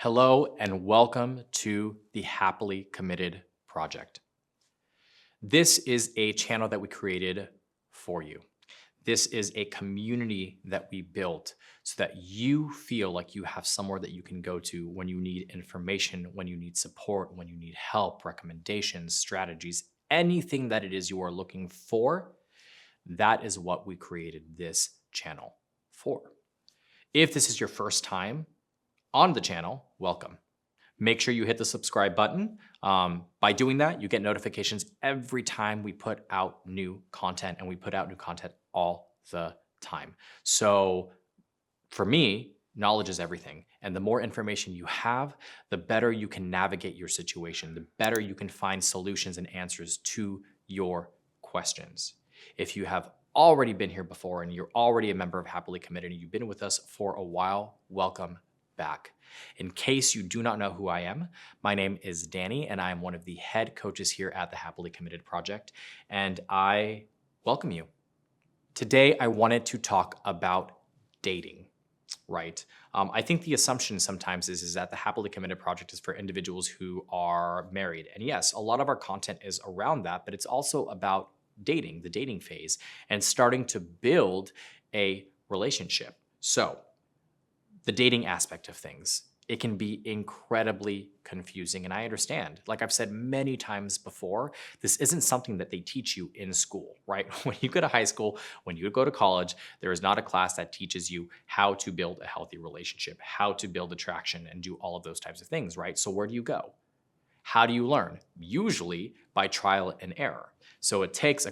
Hello and welcome to the Happily Committed Project. This is a channel that we created for you. This is a community that we built so that you feel like you have somewhere that you can go to when you need information, when you need support, when you need help, recommendations, strategies, anything that it is you are looking for. That is what we created this channel for. If this is your first time on the channel, welcome. Make sure you hit the subscribe button. By doing that, you get notifications every time we put out new content, and we put out new content all the time. So for me, knowledge is everything. And the more information you have, the better you can navigate your situation, the better you can find solutions and answers to your questions. If you have already been here before and you're already a member of Happily Committed and you've been with us for a while, welcome back. In case you do not know who I am, my name is Danny, and I am one of the head coaches here at the Happily Committed Project, and I welcome you. Today, I wanted to talk about dating, right? I think the assumption sometimes is that the Happily Committed Project is for individuals who are married. And yes, a lot of our content is around that, but it's also about dating, the dating phase, and starting to build a relationship. So, the dating aspect of things, it can be incredibly confusing. And I understand, like I've said many times before, this isn't something that they teach you in school, right? When you go to high school, when you go to college, there is not a class that teaches you how to build a healthy relationship, how to build attraction and do all of those types of things, right? So where do you go? How do you learn? Usually by trial and error. So it takes a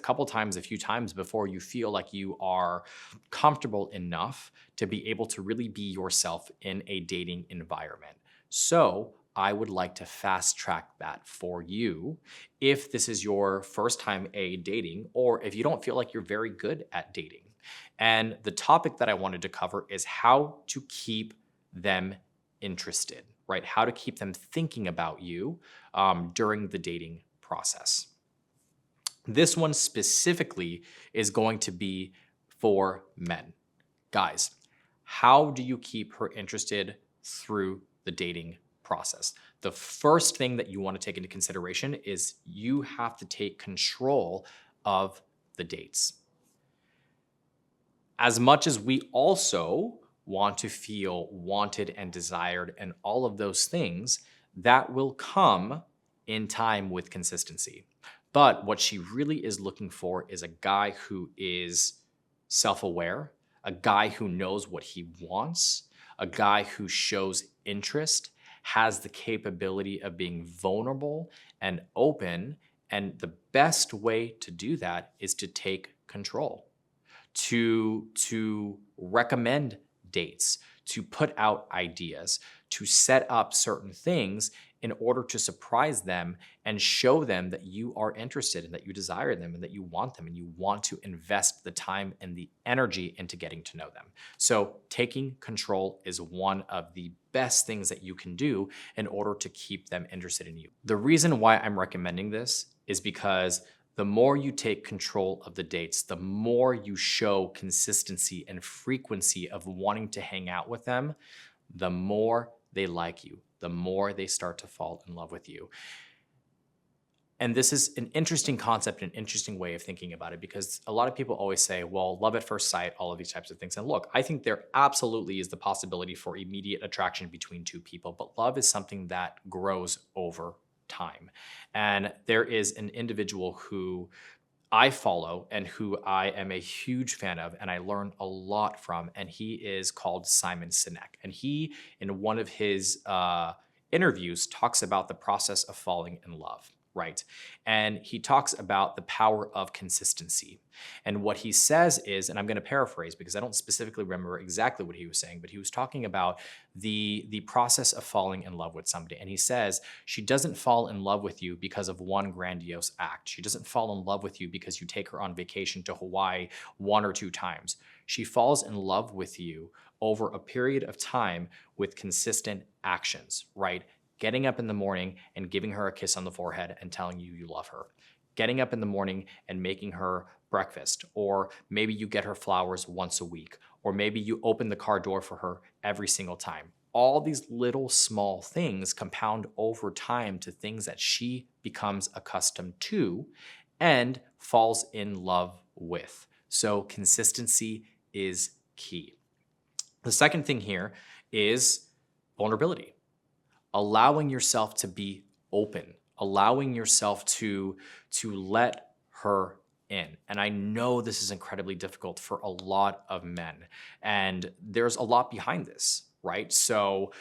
few times before you feel like you are comfortable enough to be able to really be yourself in a dating environment. So I would like to fast track that for you if this is your first time dating, or if you don't feel like you're very good at dating. And the topic that I wanted to cover is how to keep them interested, right? How to keep them thinking about you during the dating process. This one specifically is going to be for men. Guys, how do you keep her interested through the dating process? The first thing that you want to take into consideration is you have to take control of the dates. As much as we also want to feel wanted and desired and all of those things, that will come in time with consistency. But what she really is looking for is a guy who is self-aware, a guy who knows what he wants, a guy who shows interest, has the capability of being vulnerable and open. And the best way to do that is to take control, to recommend dates, to put out ideas, to set up certain things in order to surprise them and show them that you are interested and that you desire them and that you want them and you want to invest the time and the energy into getting to know them. So taking control is one of the best things that you can do in order to keep them interested in you. The reason why I'm recommending this is because the more you take control of the dates, the more you show consistency and frequency of wanting to hang out with them, the more they like you, the more they start to fall in love with you. And this is an interesting concept, an interesting way of thinking about it, because a lot of people always say, well, love at first sight, all of these types of things. And look, I think there absolutely is the possibility for immediate attraction between two people, but love is something that grows over time. And there is an individual who I follow and who I am a huge fan of and I learn a lot from, and he is called Simon Sinek. And he, in one of his interviews, talks about the process of falling in love, right? And he talks about the power of consistency. And what he says is, and I'm going to paraphrase because I don't specifically remember exactly what he was saying, but he was talking about the process of falling in love with somebody. And he says, she doesn't fall in love with you because of one grandiose act. She doesn't fall in love with you because you take her on vacation to Hawaii 1 or 2 times. She falls in love with you over a period of time with consistent actions, right? Getting up in the morning and giving her a kiss on the forehead and telling you you love her. Getting up in the morning and making her breakfast, or maybe you get her flowers once a week, or maybe you open the car door for her every single time. all these little small things compound over time to things that she becomes accustomed to and falls in love with. So consistency is key. The second thing here is vulnerability, allowing yourself to be open, allowing yourself to let her in. And I know this is incredibly difficult for a lot of men, and there's a lot behind this, right? So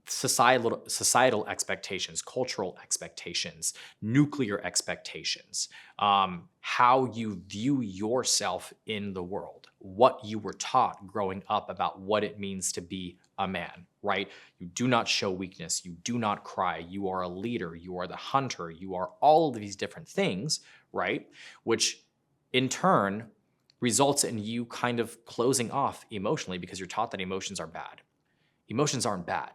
societal expectations, cultural expectations, nuclear expectations, how you view yourself in the world, what you were taught growing up about what it means to be a man, right? You do not show weakness. You do not cry. You are a leader. You are the hunter. You are all of these different things, right? Which in turn results in you kind of closing off emotionally because you're taught that emotions are bad. Emotions aren't bad.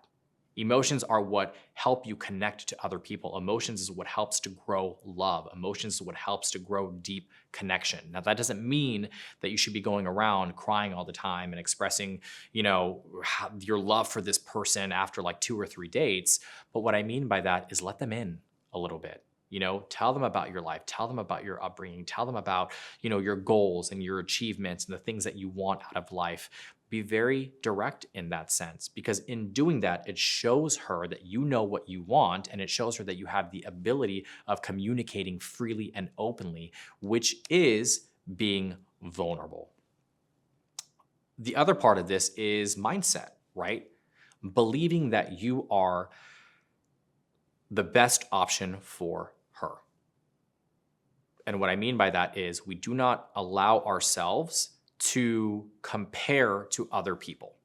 Emotions are what help you connect to other people. Emotions is what helps to grow love. Emotions is what helps to grow deep connection. Now, that doesn't mean that you should be going around crying all the time and expressing, your love for this person after like 2 or 3 dates. But what I mean by that is let them in a little bit. Tell them about your life, tell them about your upbringing, tell them about, your goals and your achievements and the things that you want out of life. Be very direct in that sense, because in doing that, it shows her that you know what you want, and it shows her that you have the ability of communicating freely and openly, which is being vulnerable. The other part of this is mindset, right? Believing that you are the best option for her. And what I mean by that is we do not allow ourselves to compare to other people,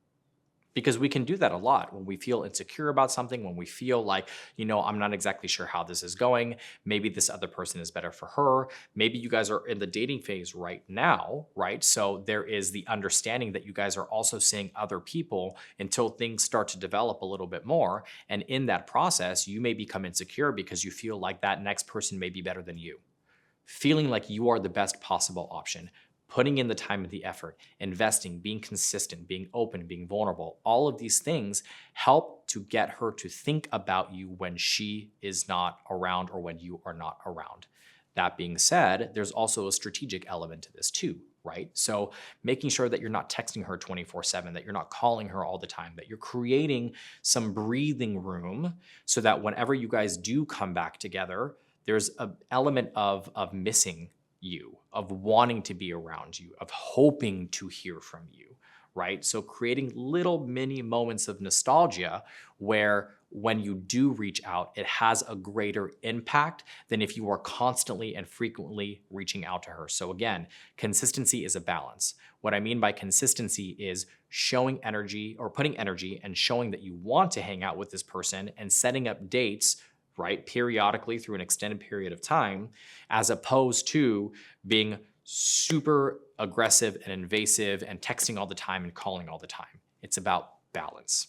because we can do that a lot when we feel insecure about something, when we feel like, I'm not exactly sure how this is going. Maybe this other person is better for her. Maybe you guys are in the dating phase right now, right? So there is the understanding that you guys are also seeing other people until things start to develop a little bit more. And in that process, you may become insecure because you feel like that next person may be better than you. Feeling like you are the best possible option, putting in the time and the effort, investing, being consistent, being open, being vulnerable, all of these things help to get her to think about you when she is not around or when you are not around. That being said, there's also a strategic element to this too, right? So making sure that you're not texting her 24/7, that you're not calling her all the time, that you're creating some breathing room so that whenever you guys do come back together, there's an element of missing you, of wanting to be around you, of hoping to hear from you, right? So creating little mini moments of nostalgia where when you do reach out, it has a greater impact than if you are constantly and frequently reaching out to her. So again, consistency is a balance. What I mean by consistency is showing energy or putting energy and showing that you want to hang out with this person and setting up dates, right, periodically through an extended period of time, as opposed to being super aggressive and invasive and texting all the time and calling all the time. It's about balance.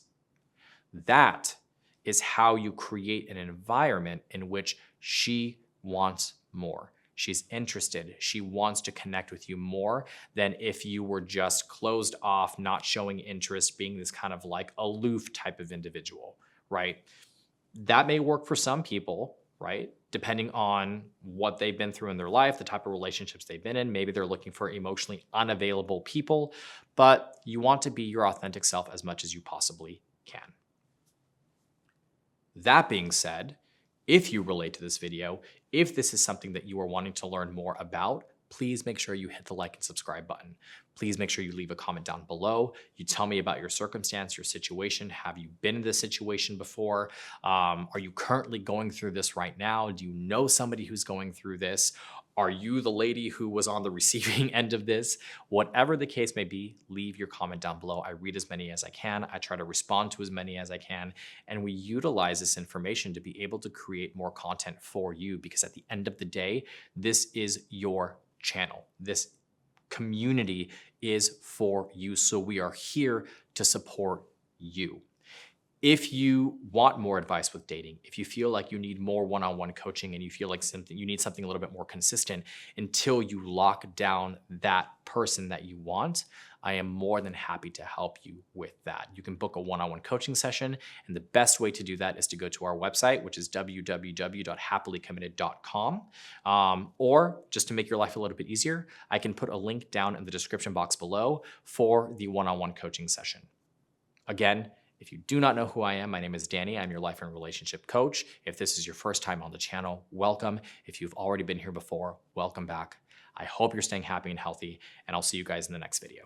That is how you create an environment in which she wants more. She's interested. She wants to connect with you more than if you were just closed off, not showing interest, being this kind of like aloof type of individual, right? That may work for some people, right? Depending on what they've been through in their life, the type of relationships they've been in. Maybe they're looking for emotionally unavailable people, but you want to be your authentic self as much as you possibly can. That being said, if you relate to this video, if this is something that you are wanting to learn more about, please make sure you hit the like and subscribe button. Please make sure you leave a comment down below. You tell me about your circumstance, your situation. Have you been in this situation before? Are you currently going through this right now? Do you know somebody who's going through this? Are you the lady who was on the receiving end of this? Whatever the case may be, leave your comment down below. I read as many as I can. I try to respond to as many as I can. And we utilize this information to be able to create more content for you, because at the end of the day, this is your channel. This community is for you. So we are here to support you. If you want more advice with dating, if you feel like you need more one-on-one coaching and you feel like you need something a little bit more consistent until you lock down that person that you want, I am more than happy to help you with that. You can book a one-on-one coaching session, and the best way to do that is to go to our website, which is www.happilycommitted.com. Or just to make your life a little bit easier, I can put a link down in the description box below for the one-on-one coaching session. Again, if you do not know who I am, my name is Danny. I'm your life and relationship coach. If this is your first time on the channel, welcome. If you've already been here before, welcome back. I hope you're staying happy and healthy, and I'll see you guys in the next video.